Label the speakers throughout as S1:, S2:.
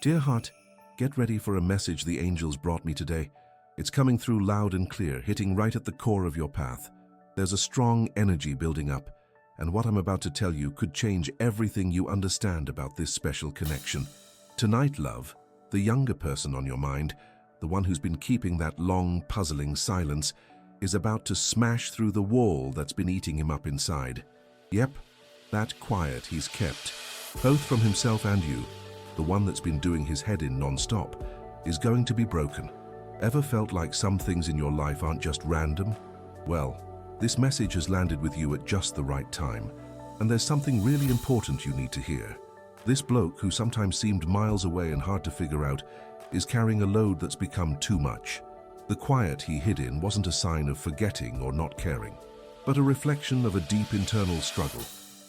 S1: Dear heart, get ready for a message the angels brought me today. It's coming through loud and clear, hitting right at the core of your path. There's a strong energy building up, and what I'm about to tell you could change everything you understand about this special connection. Tonight, love, the younger person on your mind, the one who's been keeping that long, puzzling silence, is about to smash through the wall that's been eating him up inside. Yep, that quiet he's kept, both from himself and you, the one that's been doing his head in non-stop, is going to be broken. Ever felt like some things in your life aren't just random? Well, this message has landed with you at just the right time, and there's something really important you need to hear. This bloke, who sometimes seemed miles away and hard to figure out, is carrying a load that's become too much. The quiet he hid in wasn't a sign of forgetting or not caring, but a reflection of a deep internal struggle,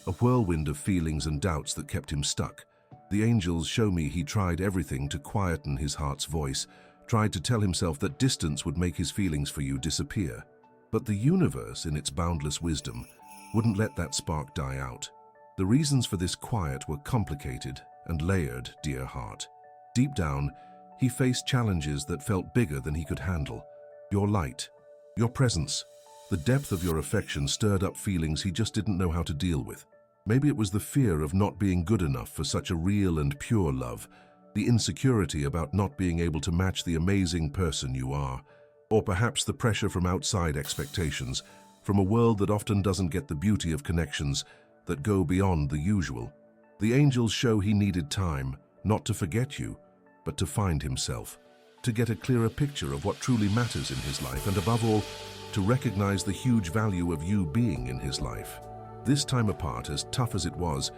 S1: a whirlwind of feelings and doubts that kept him stuck. The angels show me he tried everything to quieten his heart's voice, tried to tell himself that distance would make his feelings for you disappear. But the universe, in its boundless wisdom, wouldn't let that spark die out. The reasons for this quiet were complicated and layered, dear heart. Deep down, he faced challenges that felt bigger than he could handle. Your light, your presence, the depth of your affection stirred up feelings he just didn't know how to deal with. Maybe it was the fear of not being good enough for such a real and pure love, the insecurity about not being able to match the amazing person you are, or perhaps the pressure from outside expectations, from a world that often doesn't get the beauty of connections that go beyond the usual. The angels show he needed time, not to forget you, but to find himself, to get a clearer picture of what truly matters in his life, and above all, to recognize the huge value of you being in his life. This time apart, as tough as it was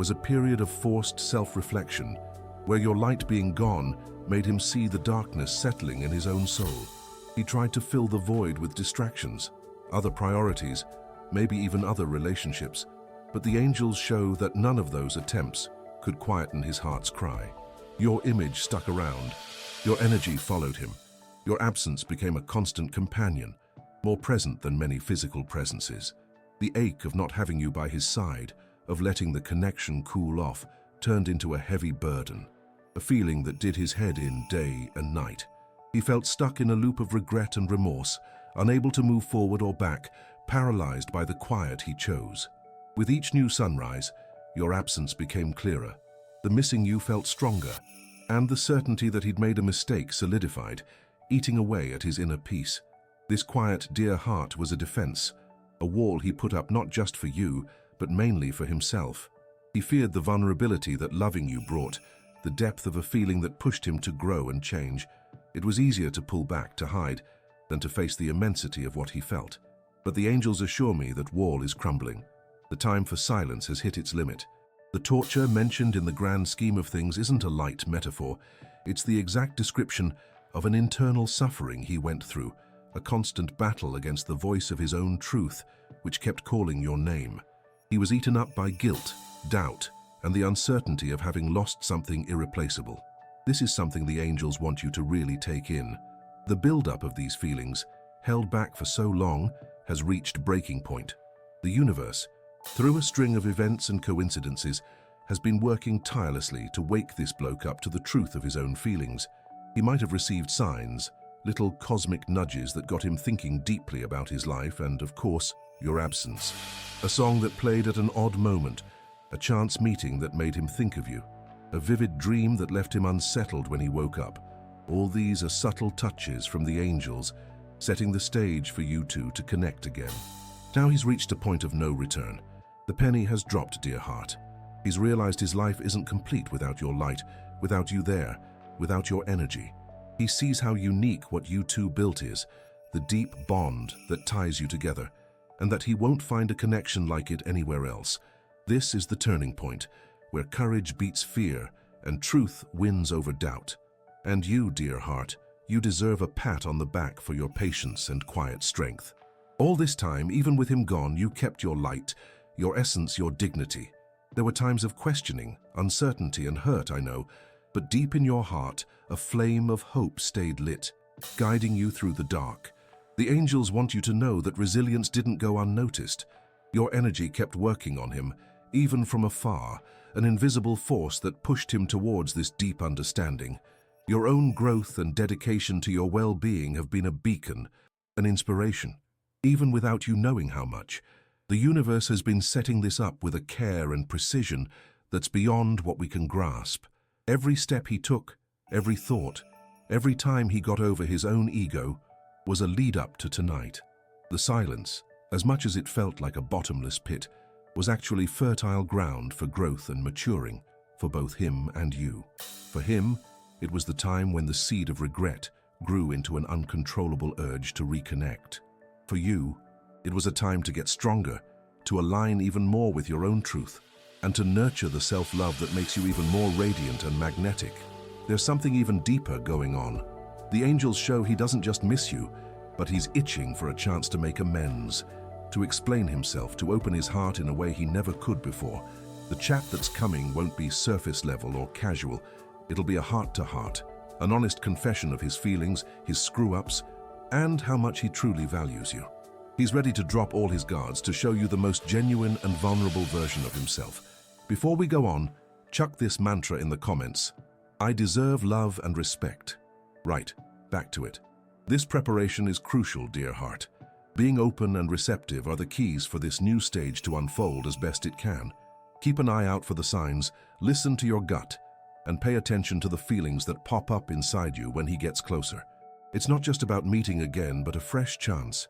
S1: a period of forced self-reflection, where your light being gone made him see the darkness settling in his own soul. He tried to fill the void with distractions, other priorities, maybe even other relationships, but the angels show that none of those attempts could quieten his heart's cry. Your image stuck around, your energy followed him, your absence became a constant companion, more present than many physical presences. The ache of not having you by his side, of letting the connection cool off, turned into a heavy burden, a feeling that did his head in day and night. He felt stuck in a loop of regret and remorse, unable to move forward or back, paralyzed by the quiet he chose. With each new sunrise, your absence became clearer. The missing you felt stronger, and the certainty that he'd made a mistake solidified, eating away at his inner peace. This quiet, dear heart was a defense, a wall he put up not just for you, but mainly for himself. He feared the vulnerability that loving you brought, the depth of a feeling that pushed him to grow and change. It was easier to pull back, to hide, than to face the immensity of what he felt. But the angels assure me that wall is crumbling. The time for silence has hit its limit. The torture mentioned in the grand scheme of things isn't a light metaphor. It's the exact description of an internal suffering he went through, a constant battle against the voice of his own truth, which kept calling your name. He was eaten up by guilt, doubt, and the uncertainty of having lost something irreplaceable. This is something the angels want you to really take in. The build-up of these feelings, held back for so long, has reached breaking point. The universe, through a string of events and coincidences, has been working tirelessly to wake this bloke up to the truth of his own feelings. He might have received signs, little cosmic nudges that got him thinking deeply about his life and, of course, your absence. A song that played at an odd moment, a chance meeting that made him think of you, a vivid dream that left him unsettled when he woke up. All these are subtle touches from the angels, setting the stage for you two to connect again. Now he's reached a point of no return. The penny has dropped, dear heart. He's realized his life isn't complete without your light, without you there, without your energy. He sees how unique what you two built is, the deep bond that ties you together, and that he won't find a connection like it anywhere else. This is the turning point, where courage beats fear and truth wins over doubt. And you, dear heart, you deserve a pat on the back for your patience and quiet strength. All this time, even with him gone, you kept your light, your essence, your dignity. There were times of questioning, uncertainty, and hurt, I know, but deep in your heart, a flame of hope stayed lit, guiding you through the dark. The angels want you to know that resilience didn't go unnoticed. Your energy kept working on him, even from afar, an invisible force that pushed him towards this deep understanding. Your own growth and dedication to your well-being have been a beacon, an inspiration. Even without you knowing how much, the universe has been setting this up with a care and precision that's beyond what we can grasp. Every step he took, every thought, every time he got over his own ego, was a lead-up to tonight. The silence, as much as it felt like a bottomless pit, was actually fertile ground for growth and maturing, for both him and you. For him, it was the time when the seed of regret grew into an uncontrollable urge to reconnect. For you, it was a time to get stronger, to align even more with your own truth, and to nurture the self-love that makes you even more radiant and magnetic. There's something even deeper going on. The angels show he doesn't just miss you, but he's itching for a chance to make amends, to explain himself, to open his heart in a way he never could before. The chat that's coming won't be surface level or casual. It'll be a heart-to-heart, an honest confession of his feelings, his screw-ups, and how much he truly values you. He's ready to drop all his guards to show you the most genuine and vulnerable version of himself. Before we go on, chuck this mantra in the comments. I deserve love and respect. Right, back to it. This preparation is crucial, dear heart. Being open and receptive are the keys for this new stage to unfold as best it can. Keep an eye out for the signs, listen to your gut, and pay attention to the feelings that pop up inside you when he gets closer. It's not just about meeting again, but a fresh chance.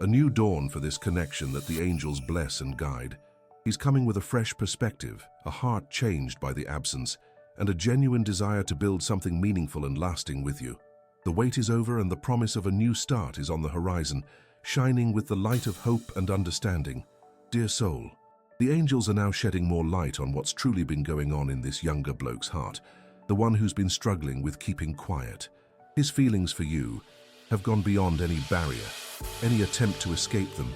S1: A new dawn for this connection that the angels bless and guide. He's coming with a fresh perspective, a heart changed by the absence, and a genuine desire to build something meaningful and lasting with you. The wait is over and the promise of a new start is on the horizon, shining with the light of hope and understanding. Dear soul, the angels are now shedding more light on what's truly been going on in this younger bloke's heart, the one who's been struggling with keeping quiet. His feelings for you have gone beyond any barrier, any attempt to escape them,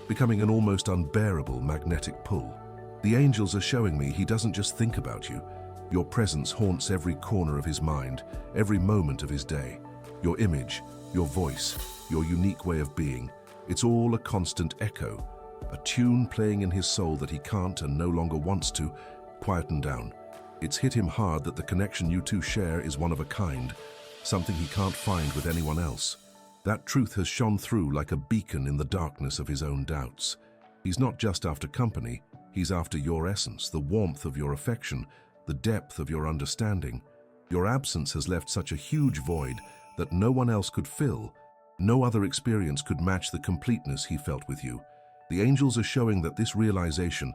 S1: becoming an almost unbearable magnetic pull. The angels are showing me he doesn't just think about you. Your presence haunts every corner of his mind, every moment of his day. Your image, your voice, your unique way of being, it's all a constant echo, a tune playing in his soul that he can't and no longer wants to quieten down. It's hit him hard that the connection you two share is one of a kind, something he can't find with anyone else. That truth has shone through like a beacon in the darkness of his own doubts. He's not just after company, he's after your essence, the warmth of your affection, the depth of your understanding. Your absence has left such a huge void that no one else could fill. No other experience could match the completeness he felt with you. The angels are showing that this realization,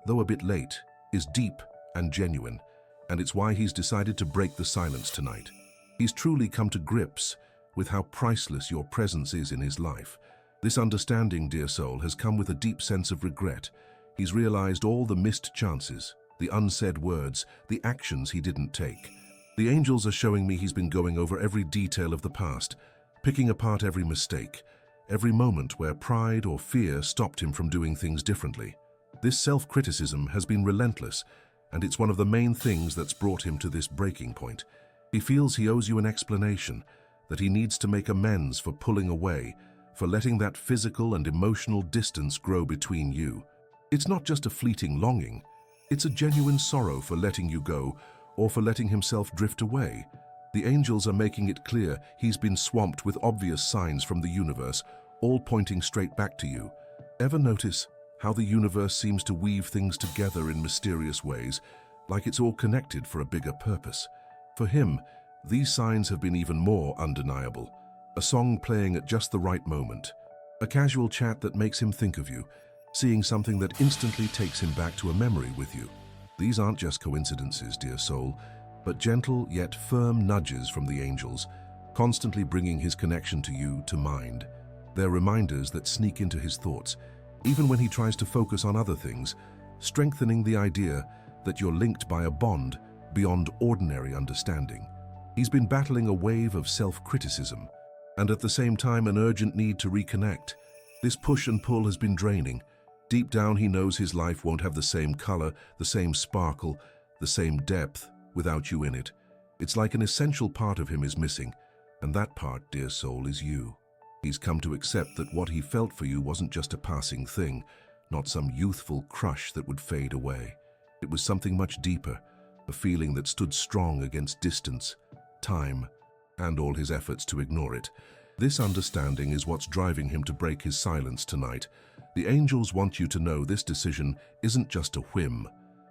S1: though a bit late, is deep and genuine, and it's why he's decided to break the silence tonight. He's truly come to grips with how priceless your presence is in his life. This understanding, dear soul, has come with a deep sense of regret. He's realized all the missed chances, the unsaid words, the actions he didn't take. The angels are showing me he's been going over every detail of the past, picking apart every mistake, every moment where pride or fear stopped him from doing things differently. This self-criticism has been relentless, and it's one of the main things that's brought him to this breaking point. He feels he owes you an explanation, that he needs to make amends for pulling away, for letting that physical and emotional distance grow between you. It's not just a fleeting longing, it's a genuine sorrow for letting you go, or for letting himself drift away. The angels are making it clear he's been swamped with obvious signs from the universe, all pointing straight back to you. Ever notice how the universe seems to weave things together in mysterious ways, like it's all connected for a bigger purpose? For him, these signs have been even more undeniable. A song playing at just the right moment, a casual chat that makes him think of you, seeing something that instantly takes him back to a memory with you. These aren't just coincidences, dear soul, but gentle yet firm nudges from the angels, constantly bringing his connection to you to mind. They're reminders that sneak into his thoughts, even when he tries to focus on other things, strengthening the idea that you're linked by a bond beyond ordinary understanding. He's been battling a wave of self-criticism, and at the same time an urgent need to reconnect. This push and pull has been draining. Deep down he knows his life won't have the same color, the same sparkle, the same depth without you in it. It's like an essential part of him is missing, and that part, dear soul, is you. He's come to accept that what he felt for you wasn't just a passing thing, not some youthful crush that would fade away. It was something much deeper, a feeling that stood strong against distance, time, and all his efforts to ignore it. This understanding is what's driving him to break his silence tonight. The angels want you to know this decision isn't just a whim.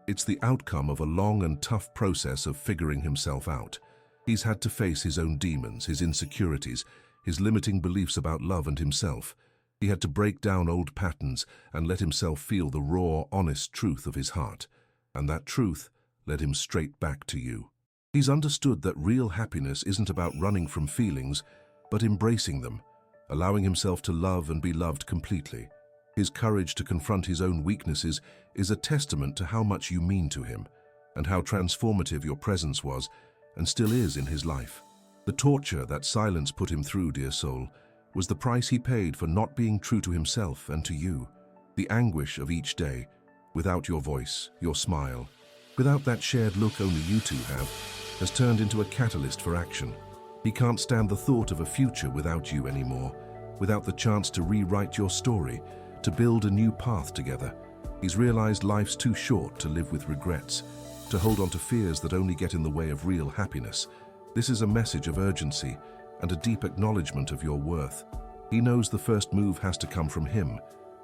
S1: It's the outcome of a long and tough process of figuring himself out. He's had to face his own demons, his insecurities, his limiting beliefs about love and himself. He had to break down old patterns and let himself feel the raw, honest truth of his heart. And that truth led him straight back to you. He's understood that real happiness isn't about running from feelings, but embracing them, allowing himself to love and be loved completely. His courage to confront his own weaknesses is a testament to how much you mean to him, and how transformative your presence was and still is in his life. The torture that silence put him through, dear soul, was the price he paid for not being true to himself and to you. The anguish of each day, without your voice, your smile, without that shared look only you two have, has turned into a catalyst for action. He can't stand the thought of a future without you anymore, without the chance to rewrite your story, to build a new path together. He's realized life's too short to live with regrets, to hold on to fears that only get in the way of real happiness. This is a message of urgency and a deep acknowledgement of your worth. He knows the first move has to come from him,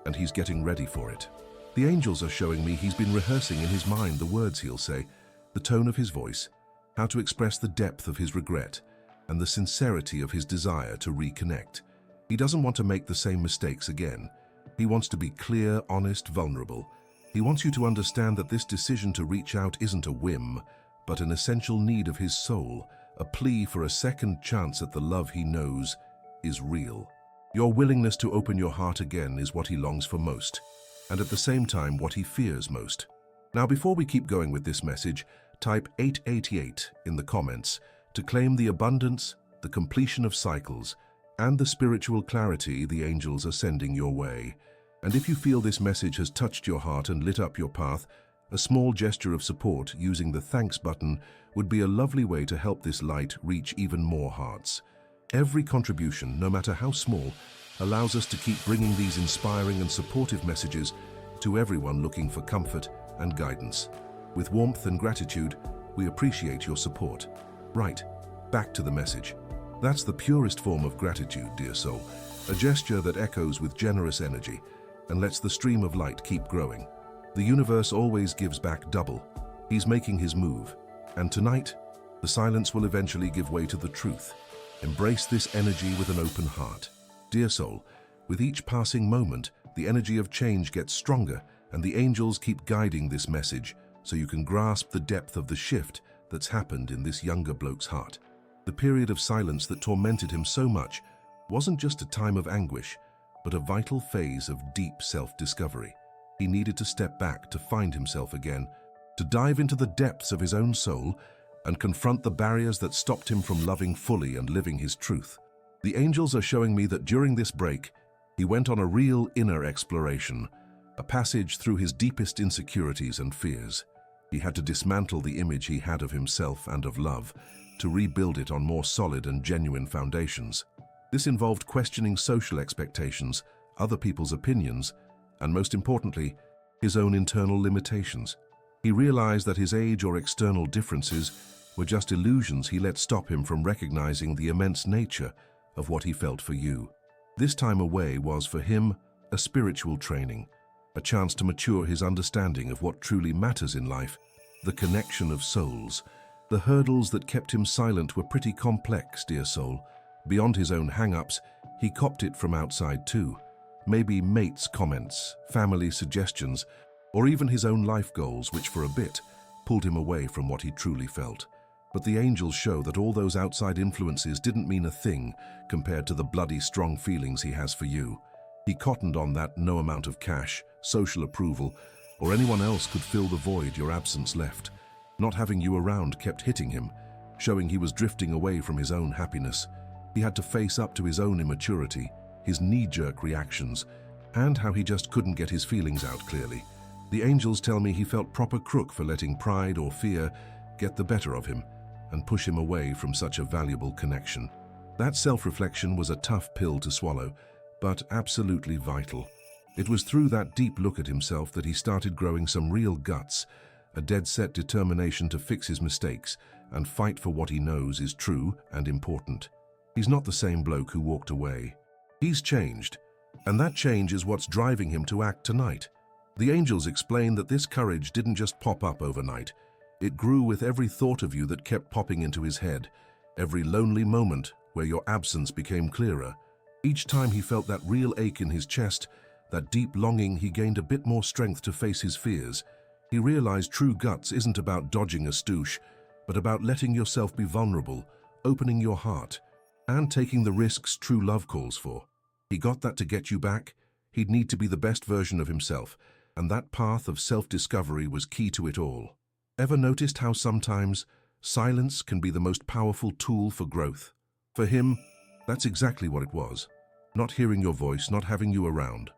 S1: and he's getting ready for it. The angels are showing me he's been rehearsing in his mind the words he'll say, the tone of his voice, how to express the depth of his regret, and the sincerity of his desire to reconnect. He doesn't want to make the same mistakes again. He wants to be clear, honest, vulnerable. He wants you to understand that this decision to reach out isn't a whim, but an essential need of his soul, a plea for a second chance at the love he knows is real. Your willingness to open your heart again is what he longs for most, and at the same time what he fears most. Now, before we keep going with this message, type 888 in the comments to claim the abundance, the completion of cycles, and the spiritual clarity the angels are sending your way. And if you feel this message has touched your heart and lit up your path, a small gesture of support using the thanks button would be a lovely way to help this light reach even more hearts. Every contribution, no matter how small, allows us to keep bringing these inspiring and supportive messages to everyone looking for comfort and guidance. With warmth and gratitude, we appreciate your support. Right, back to the message. That's the purest form of gratitude, dear soul, a gesture that echoes with generous energy and lets the stream of light keep growing. The universe always gives back double. He's making his move, and tonight, the silence will eventually give way to the truth. Embrace this energy with an open heart. Dear soul, with each passing moment, the energy of change gets stronger, and the angels keep guiding this message so you can grasp the depth of the shift that's happened in this younger bloke's heart. The period of silence that tormented him so much wasn't just a time of anguish, but a vital phase of deep self-discovery. He needed to step back to find himself again, to dive into the depths of his own soul and confront the barriers that stopped him from loving fully and living his truth. The angels are showing me that during this break, he went on a real inner exploration, a passage through his deepest insecurities and fears. He had to dismantle the image he had of himself and of love, to rebuild it on more solid and genuine foundations. This involved questioning social expectations, other people's opinions, and most importantly, his own internal limitations. He realized that his age or external differences were just illusions he let stop him from recognizing the immense nature of what he felt for you. This time away was, for him, a spiritual training, a chance to mature his understanding of what truly matters in life, the connection of souls. The hurdles that kept him silent were pretty complex, dear soul. Beyond his own hang-ups, he copped it from outside too. Maybe mates' comments, family suggestions, or even his own life goals, which for a bit pulled him away from what he truly felt. But the angels show that all those outside influences didn't mean a thing compared to the bloody strong feelings he has for you. He cottoned on that no amount of cash, social approval, or anyone else could fill the void your absence left. Not having you around kept hitting him, showing he was drifting away from his own happiness. He had to face up to his own immaturity, his knee-jerk reactions, and how he just couldn't get his feelings out clearly. The angels tell me he felt proper crook for letting pride or fear get the better of him and push him away from such a valuable connection. That self-reflection was a tough pill to swallow, but absolutely vital. It was through that deep look at himself that he started growing some real guts, a dead-set determination to fix his mistakes and fight for what he knows is true and important. He's not the same bloke who walked away. He's changed, and that change is what's driving him to act tonight. The angels explain that this courage didn't just pop up overnight. It grew with every thought of you that kept popping into his head, every lonely moment where your absence became clearer. Each time he felt that real ache in his chest, that deep longing, he gained a bit more strength to face his fears. He realized true guts isn't about dodging a stoosh, but about letting yourself be vulnerable, opening your heart, and taking the risks true love calls for. He got that to get you back, he'd need to be the best version of himself, and that path of self-discovery was key to it all. Ever noticed how sometimes silence can be the most powerful tool for growth? For him, that's exactly what it was. Not hearing your voice, not having you around,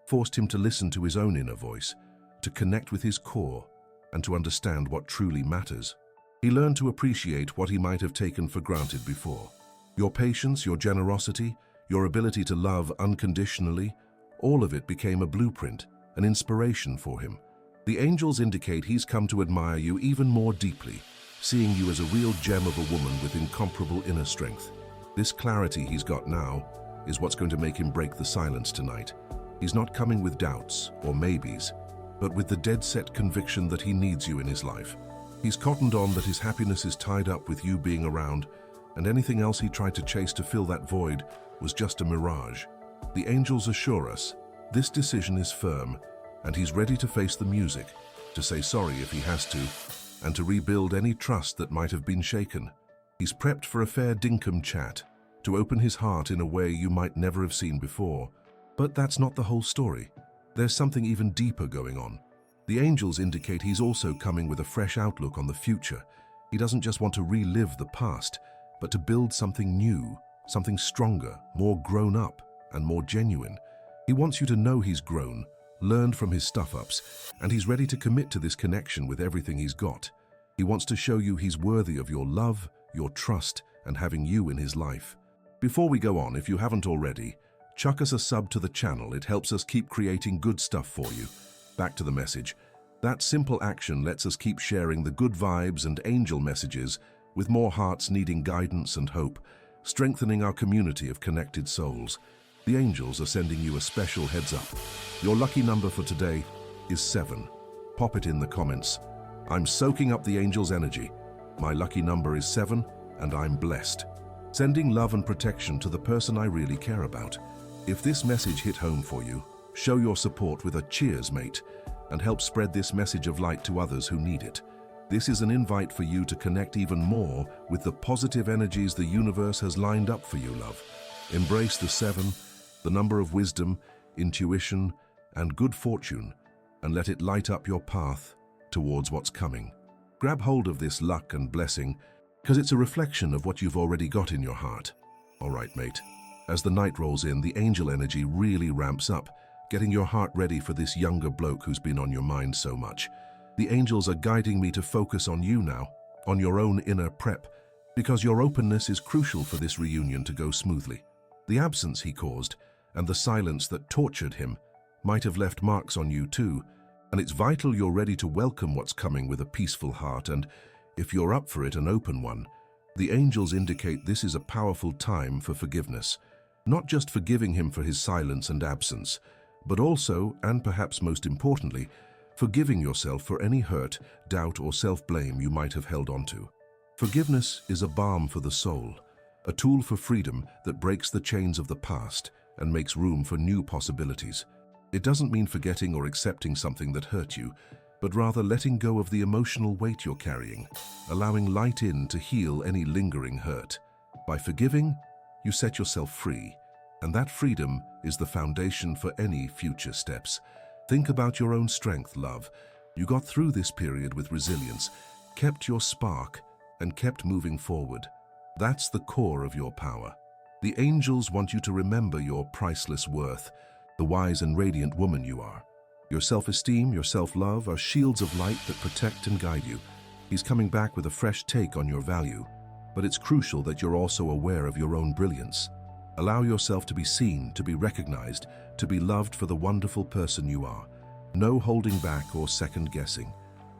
S1: forced him to listen to his own inner voice, to connect with his core, and to understand what truly matters. He learned to appreciate what he might have taken for granted before. Your patience, your generosity, your ability to love unconditionally, all of it became a blueprint, an inspiration for him. The angels indicate he's come to admire you even more deeply, seeing you as a real gem of a woman with incomparable inner strength. This clarity he's got now is what's going to make him break the silence tonight. He's not coming with doubts or maybes, but with the dead-set conviction that he needs you in his life. He's cottoned on that his happiness is tied up with you being around, and anything else he tried to chase to fill that void was just a mirage. The angels assure us this decision is firm, and he's ready to face the music, to say sorry if he has to, and to rebuild any trust that might have been shaken. He's prepped for a fair dinkum chat, to open his heart in a way you might never have seen before. But that's not the whole story. There's something even deeper going on. The angels indicate he's also coming with a fresh outlook on the future. He doesn't just want to relive the past, but to build something new, something stronger, more grown up, and more genuine. He wants you to know he's grown, learned from his stuff-ups, and he's ready to commit to this connection with everything he's got. He wants to show you he's worthy of your love, your trust, and having you in his life. Before we go on, if you haven't already, chuck us a sub to the channel. It helps us keep creating good stuff for you. Back to the message. That simple action lets us keep sharing the good vibes and angel messages with more hearts needing guidance and hope, strengthening our community of connected souls. The angels are sending you a special heads up. Your lucky number for today is 7. Pop it in the comments. I'm soaking up the angels' energy. My lucky number is 7, and I'm blessed. Sending love and protection to the person I really care about. If this message hit home for you, show your support with a cheers, mate, and help spread this message of light to others who need it. This is an invite for you to connect even more with the positive energies the universe has lined up for you, love. Embrace the 7, the number of wisdom, intuition, and good fortune, and let it light up your path towards what's coming. Grab hold of this luck and blessing, because it's a reflection of what you've already got in your heart. All right, mate. As the night rolls in, the angel energy really ramps up, getting your heart ready for this younger bloke who's been on your mind so much. The angels are guiding me to focus on you now, on your own inner prep, because your openness is crucial for this reunion to go smoothly. The absence he caused, and the silence that tortured him, might have left marks on you too, and it's vital you're ready to welcome what's coming with a peaceful heart, and if you're up for it, an open one. The angels indicate this is a powerful time for forgiveness, not just forgiving him for his silence and absence, but also, and perhaps most importantly, forgiving yourself for any hurt, doubt, or self-blame you might have held onto. Forgiveness is a balm for the soul, a tool for freedom that breaks the chains of the past and makes room for new possibilities. It doesn't mean forgetting or accepting something that hurt you, but rather letting go of the emotional weight you're carrying, allowing light in to heal any lingering hurt. By forgiving, you set yourself free, and that freedom is the foundation for any future steps. Think about your own strength, love. You got through this period with resilience, kept your spark, and kept moving forward. That's the core of your power. The angels want you to remember your priceless worth, the wise and radiant woman you are. Your self-esteem, your self-love are shields of light that protect and guide you. He's coming back with a fresh take on your value, but it's crucial that you're also aware of your own brilliance. Allow yourself to be seen, to be recognized, to be loved for the wonderful person you are. No holding back or second-guessing.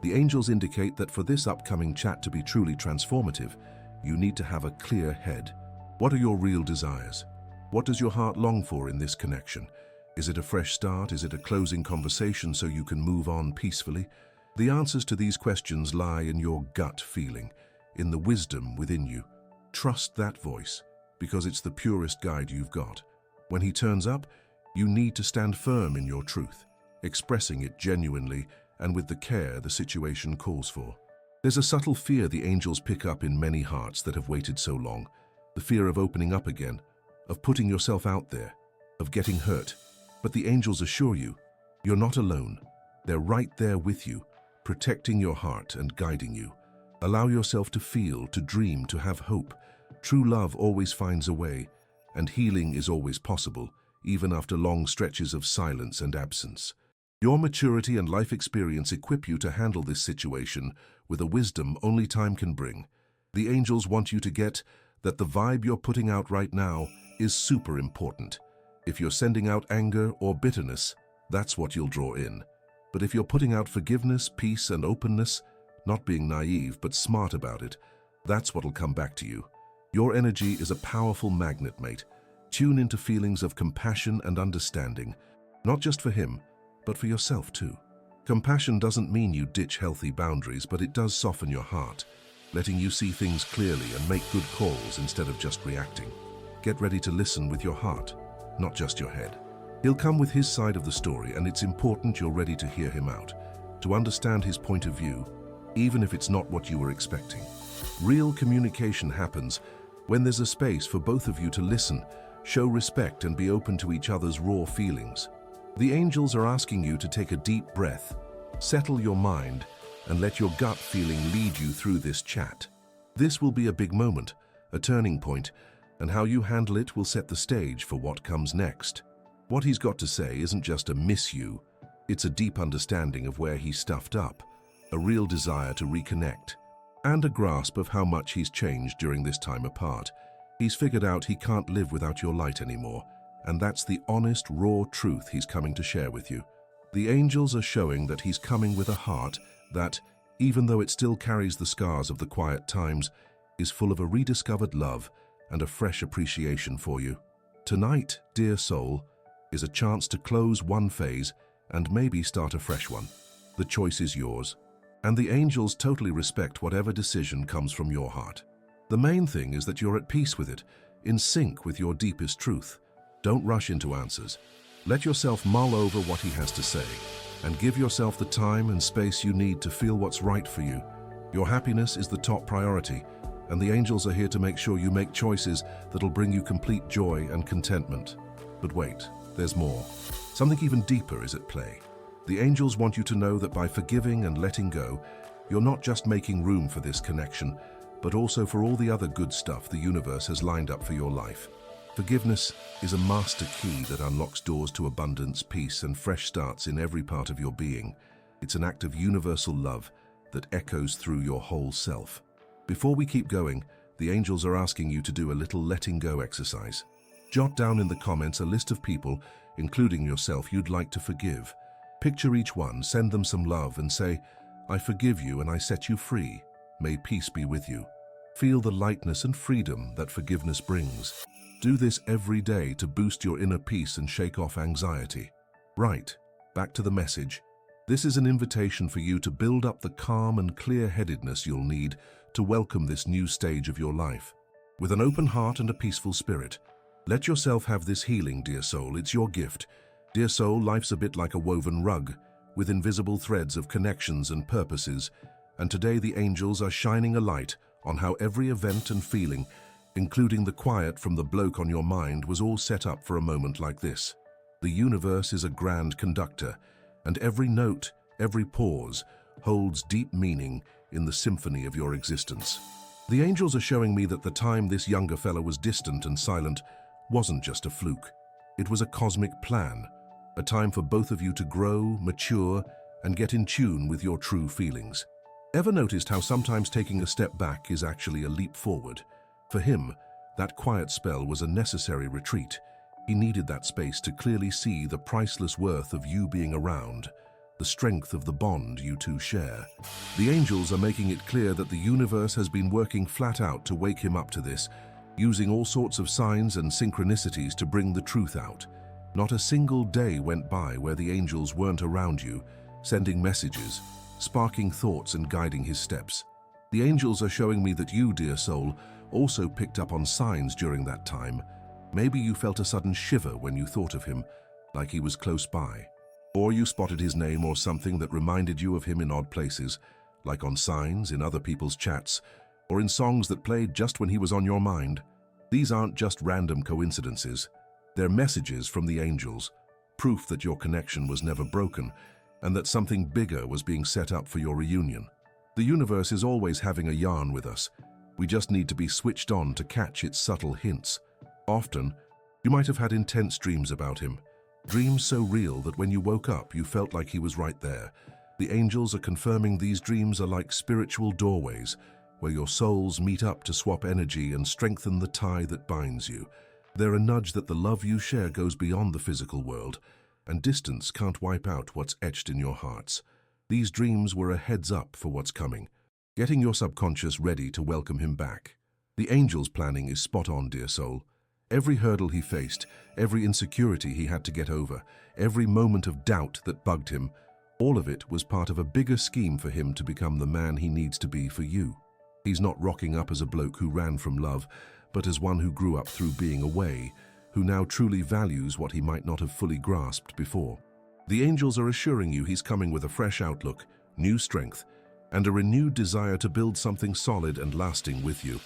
S1: The angels indicate that for this upcoming chat to be truly transformative, you need to have a clear head. What are your real desires? What does your heart long for in this connection? Is it a fresh start? Is it a closing conversation so you can move on peacefully? The answers to these questions lie in your gut feeling, in the wisdom within you. Trust that voice, because it's the purest guide you've got. When he turns up, you need to stand firm in your truth, expressing it genuinely and with the care the situation calls for. There's a subtle fear the angels pick up in many hearts that have waited so long. The fear of opening up again, of putting yourself out there, of getting hurt. But the angels assure you, you're not alone. They're right there with you, protecting your heart and guiding you. Allow yourself to feel, to dream, to have hope. True love always finds a way, and healing is always possible, even after long stretches of silence and absence. Your maturity and life experience equip you to handle this situation with a wisdom only time can bring. The angels want you to get that the vibe you're putting out right now is super important. If you're sending out anger or bitterness, that's what you'll draw in. But if you're putting out forgiveness, peace, and openness, not being naive but smart about it, that's what'll come back to you. Your energy is a powerful magnet, mate. Tune into feelings of compassion and understanding, not just for him, but for yourself too. Compassion doesn't mean you ditch healthy boundaries, but it does soften your heart, letting you see things clearly and make good calls instead of just reacting. Get ready to listen with your heart, not just your head. He'll come with his side of the story, and it's important you're ready to hear him out, to understand his point of view, even if it's not what you were expecting. Real communication happens when there's a space for both of you to listen, show respect, and be open to each other's raw feelings. The angels are asking you to take a deep breath, settle your mind, and let your gut feeling lead you through this chat. This will be a big moment, a turning point, and how you handle it will set the stage for what comes next. What he's got to say isn't just a miss you, it's a deep understanding of where he's stuffed up, a real desire to reconnect, and a grasp of how much he's changed during this time apart. He's figured out he can't live without your light anymore, and that's the honest, raw truth he's coming to share with you. The angels are showing that he's coming with a heart that, even though it still carries the scars of the quiet times, is full of a rediscovered love and a fresh appreciation for you. Tonight, dear soul, is a chance to close one phase and maybe start a fresh one. The choice is yours, and the angels totally respect whatever decision comes from your heart. The main thing is that you're at peace with it, in sync with your deepest truth. Don't rush into answers. Let yourself mull over what he has to say, and give yourself the time and space you need to feel what's right for you. Your happiness is the top priority, and the angels are here to make sure you make choices that'll bring you complete joy and contentment. But wait, there's more. Something even deeper is at play. The angels want you to know that by forgiving and letting go, you're not just making room for this connection, but also for all the other good stuff the universe has lined up for your life. Forgiveness is a master key that unlocks doors to abundance, peace, and fresh starts in every part of your being. It's an act of universal love that echoes through your whole self. Before we keep going, the angels are asking you to do a little letting go exercise. Jot down in the comments a list of people, including yourself, you'd like to forgive. Picture each one, send them some love, and say, "I forgive you and I set you free. May peace be with you." Feel the lightness and freedom that forgiveness brings. Do this every day to boost your inner peace and shake off anxiety. Right, back to the message. This is an invitation for you to build up the calm and clear-headedness you'll need to welcome this new stage of your life. With an open heart and a peaceful spirit, let yourself have this healing, dear soul. It's your gift. Dear soul, life's a bit like a woven rug, with invisible threads of connections and purposes, and today the angels are shining a light on how every event and feeling, including the quiet from the bloke on your mind, was all set up for a moment like this. The universe is a grand conductor, and every note, every pause, holds deep meaning in the symphony of your existence. The angels are showing me that the time this younger fella was distant and silent wasn't just a fluke. It was a cosmic plan, a time for both of you to grow, mature, and get in tune with your true feelings. Ever noticed how sometimes taking a step back is actually a leap forward? For him, that quiet spell was a necessary retreat. He needed that space to clearly see the priceless worth of you being around. the strength of the bond you two share. The angels are making it clear that the universe has been working flat out to wake him up to this, using all sorts of signs and synchronicities to bring the truth out. Not a single day went by where the angels weren't around you, sending messages, sparking thoughts and guiding his steps. The angels are showing me that you, dear soul, also picked up on signs during that time. Maybe you felt a sudden shiver when you thought of him, like he was close by. Or you spotted his name or something that reminded you of him in odd places, like on signs, in other people's chats, or in songs that played just when he was on your mind. These aren't just random coincidences. They're messages from the angels, proof that your connection was never broken, and that something bigger was being set up for your reunion. The universe is always having a yarn with us. We just need to be switched on to catch its subtle hints. Often, you might have had intense dreams about him, dreams so real that when you woke up, you felt like he was right there. The angels are confirming these dreams are like spiritual doorways, where your souls meet up to swap energy and strengthen the tie that binds you. They're a nudge that the love you share goes beyond the physical world, and distance can't wipe out what's etched in your hearts. These dreams were a heads up for what's coming, getting your subconscious ready to welcome him back. The angel's planning is spot on, dear soul. Every hurdle he faced, every insecurity he had to get over, every moment of doubt that bugged him, all of it was part of a bigger scheme for him to become the man he needs to be for you. He's not rocking up as a bloke who ran from love, but as one who grew up through being away, who now truly values what he might not have fully grasped before. The angels are assuring you he's coming with a fresh outlook, new strength, and a renewed desire to build something solid and lasting with you.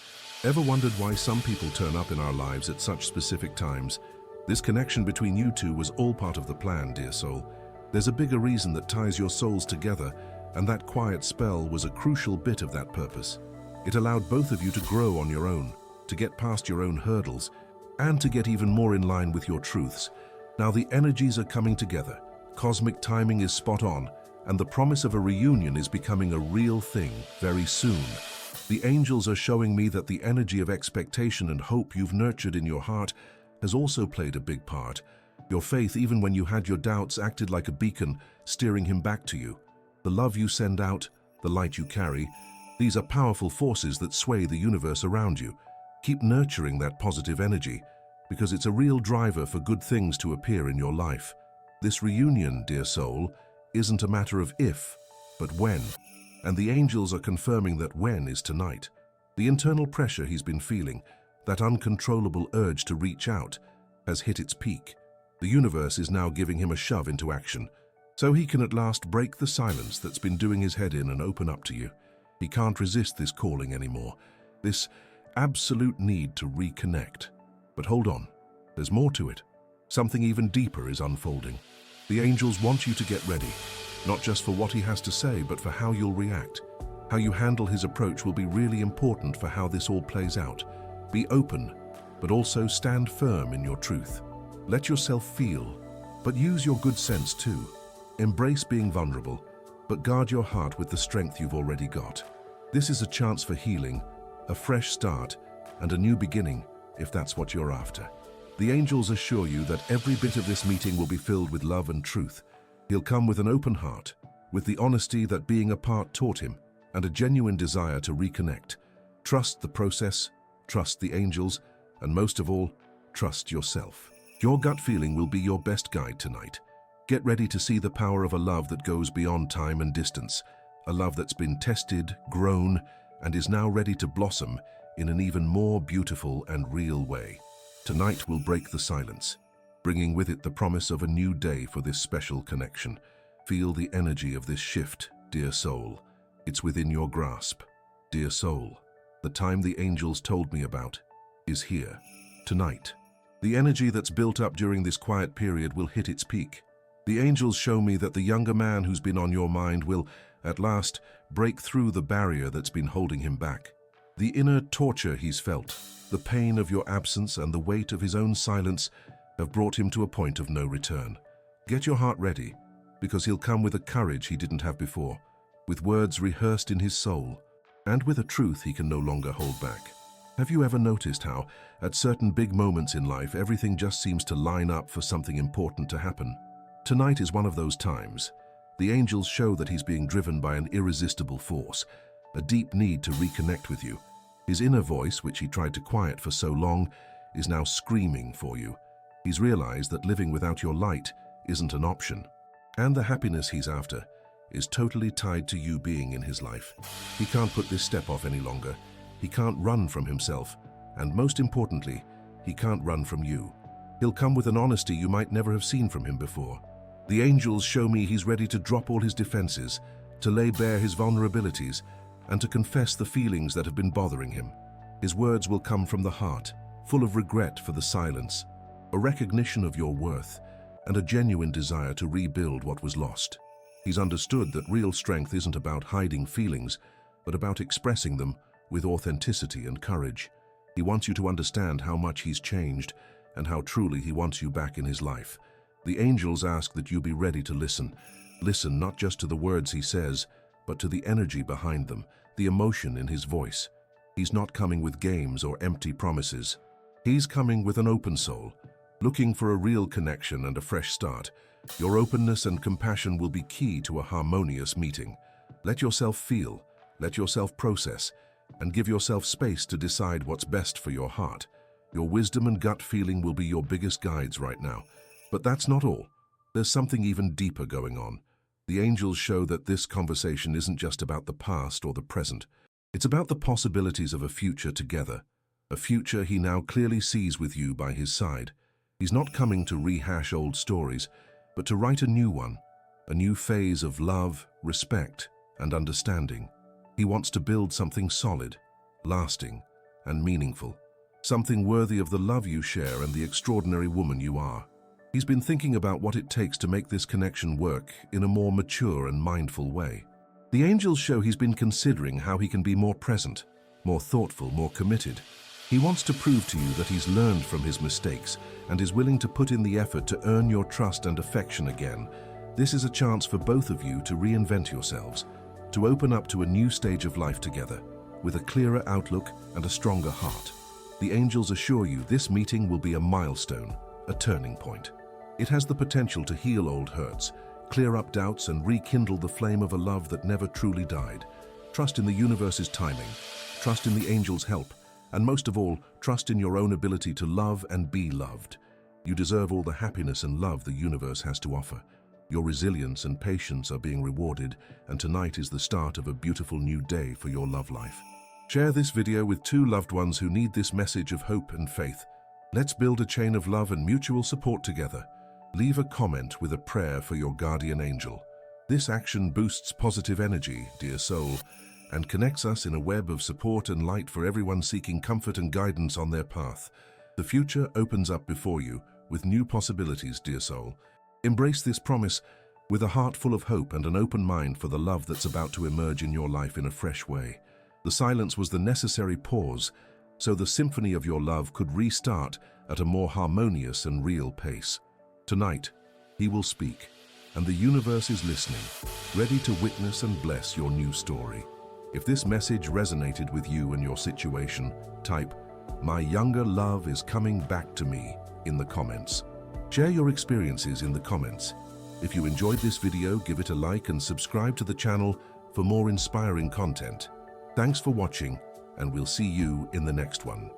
S1: Ever wondered why some people turn up in our lives at such specific times? This connection between you two was all part of the plan, dear soul. There's a bigger reason that ties your souls together, and that quiet spell was a crucial bit of that purpose. It allowed both of you to grow on your own, to get past your own hurdles, and to get even more in line with your truths. Now the energies are coming together. Cosmic timing is spot on, and the promise of a reunion is becoming a real thing very soon. The angels are showing me that the energy of expectation and hope you've nurtured in your heart has also played a big part. Your faith, even when you had your doubts, acted like a beacon, steering him back to you. The love you send out, the light you carry, these are powerful forces that sway the universe around you. Keep nurturing that positive energy, because it's a real driver for good things to appear in your life. This reunion, dear soul, isn't a matter of if, but when. And the angels are confirming that when is tonight. The internal pressure he's been feeling, that uncontrollable urge to reach out, has hit its peak. The universe is now giving him a shove into action, so he can at last break the silence that's been doing his head in and open up to you. He can't resist this calling anymore, this absolute need to reconnect. But hold on, there's more to it. Something even deeper is unfolding. The angels want you to get ready, not just for what he has to say, but for how you'll react. How you handle his approach will be really important for how this all plays out. Be open, but also stand firm in your truth. Let yourself feel, but use your good sense too. Embrace being vulnerable, but guard your heart with the strength you've already got. This is a chance for healing, a fresh start, and a new beginning, if that's what you're after. The angels assure you that every bit of this meeting will be filled with love and truth. He'll come with an open heart, with the honesty that being apart taught him, and a genuine desire to reconnect. Trust the process, trust the angels, and most of all, trust yourself. Your gut feeling will be your best guide tonight. Get ready to see the power of a love that goes beyond time and distance, a love that's been tested, grown, and is now ready to blossom in an even more beautiful and real way. Tonight will break the silence, bringing with it the promise of a new day for this special connection. Feel the energy of this shift, dear soul. It's within your grasp. Dear soul, the time the angels told me about is here, tonight. The energy that's built up during this quiet period will hit its peak. The angels show me that the younger man who's been on your mind will, at last, break through the barrier that's been holding him back. The inner torture he's felt, the pain of your absence and the weight of his own silence have brought him to a point of no return. Get your heart ready, because he'll come with a courage he didn't have before, with words rehearsed in his soul, and with a truth he can no longer hold back. Have you ever noticed how, at certain big moments in life, everything just seems to line up for something important to happen? Tonight is one of those times. The angels show that he's being driven by an irresistible force, a deep need to reconnect with you. His inner voice, which he tried to quiet for so long, is now screaming for you. He's realized that living without your light isn't an option. And the happiness he's after is totally tied to you being in his life. He can't put this step off any longer. He can't run from himself. And most importantly, he can't run from you. He'll come with an honesty you might never have seen from him before. The angels show me he's ready to drop all his defenses, to lay bare his vulnerabilities, and to confess the feelings that have been bothering him. His words will come from the heart, full of regret for the silence, a recognition of your worth, and a genuine desire to rebuild what was lost. He's understood that real strength isn't about hiding feelings, but about expressing them with authenticity and courage. He wants you to understand how much he's changed and how truly he wants you back in his life. The angels ask that you be ready to listen. Listen not just to the words he says, but to the energy behind them, the emotion in his voice. He's not coming with games or empty promises. He's coming with an open soul, looking for a real connection and a fresh start. Your openness and compassion will be key to a harmonious meeting. Let yourself feel, let yourself process, and give yourself space to decide what's best for your heart. Your wisdom and gut feeling will be your biggest guides right now. But that's not all. There's something even deeper going on. The angels show that this conversation isn't just about the past or the present. It's about the possibilities of a future together, a future he now clearly sees with you by his side. He's not coming to rehash old stories, but to write a new one, a new phase of love, respect, and understanding. He wants to build something solid, lasting, and meaningful, something worthy of the love you share and the extraordinary woman you are. He's been thinking about what it takes to make this connection work in a more mature and mindful way. The angels show he's been considering how he can be more present, more thoughtful, more committed. He wants to prove to you that he's learned from his mistakes and is willing to put in the effort to earn your trust and affection again. This is a chance for both of you to reinvent yourselves, to open up to a new stage of life together, with a clearer outlook and a stronger heart. The angels assure you this meeting will be a milestone, a turning point. It has the potential to heal old hurts, clear up doubts, and rekindle the flame of a love that never truly died. Trust in the universe's timing, trust in the angels' help, and most of all, trust in your own ability to love and be loved. You deserve all the happiness and love the universe has to offer. Your resilience and patience are being rewarded, and tonight is the start of a beautiful new day for your love life. Share this video with 2 loved ones who need this message of hope and faith. Let's build a chain of love and mutual support together. Leave a comment with a prayer for your guardian angel. This action boosts positive energy, dear soul, and connects us in a web of support and light for everyone seeking comfort and guidance on their path. The future opens up before you with new possibilities, dear soul. Embrace this promise with a heart full of hope and an open mind for the love that's about to emerge in your life in a fresh way. The silence was the necessary pause, so the symphony of your love could restart at a more harmonious and real pace. Tonight, he will speak, and the universe is listening, ready to witness and bless your new story. If this message resonated with you and your situation, type, "My younger love is coming back to me," in the comments. Share your experiences in the comments. If you enjoyed this video, give it a like and subscribe to the channel for more inspiring content. Thanks for watching, and we'll see you in the next one.